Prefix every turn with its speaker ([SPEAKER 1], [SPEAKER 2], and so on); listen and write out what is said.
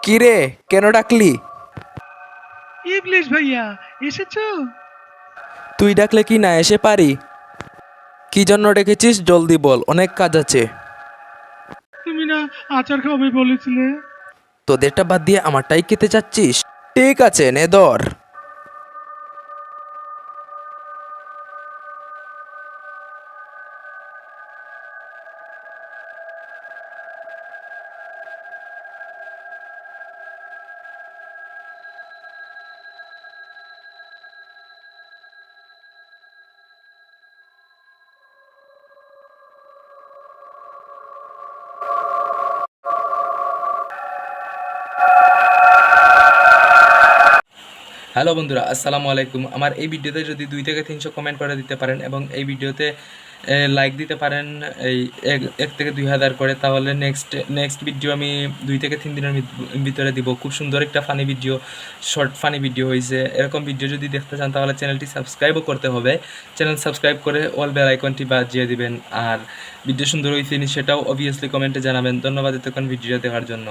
[SPEAKER 1] কিরে, কেন ডাকলি?
[SPEAKER 2] ইবলিশ ভাইয়া এসেছো?
[SPEAKER 1] তুই ডাকলে কি না এসে পারি? কি জন্য ডেকেছিস জলদি বল, অনেক কাজ আছে।
[SPEAKER 2] তুমি না আচার খাবে বলেছিলে।
[SPEAKER 1] তোদেরটা বাদ দিয়ে আমারটাই খেতে চাচ্ছিস? ঠিক আছে, নে ধর। হ্যালো বন্ধুরা, আসসালামু আলাইকুম। আমার এই ভিডিওতে যদি 2 থেকে 300 কমেন্ট করে দিতে পারেন এবং এই ভিডিওতে লাইক দিতে পারেন এই 1 থেকে 2 হাজার করে, তাহলে নেক্সট ভিডিও আমি 2 থেকে 3 দিনের ভিতরে দিব। খুব সুন্দর একটা funny video, short funny video হয়েছে। এরকম ভিডিও যদি দেখতে চান তাহলে চ্যানেলটি সাবস্ক্রাইবও করতে হবে। চ্যানেল সাবস্ক্রাইব করে অল বেল আইকনটি বাজিয়ে দিবেন। আর ভিডিও সুন্দর হয়েছে সেটাও অবভিয়াসলি কমেন্টে জানাবেন। ধন্যবাদ এতক্ষণ ভিডিও দেখার জন্য।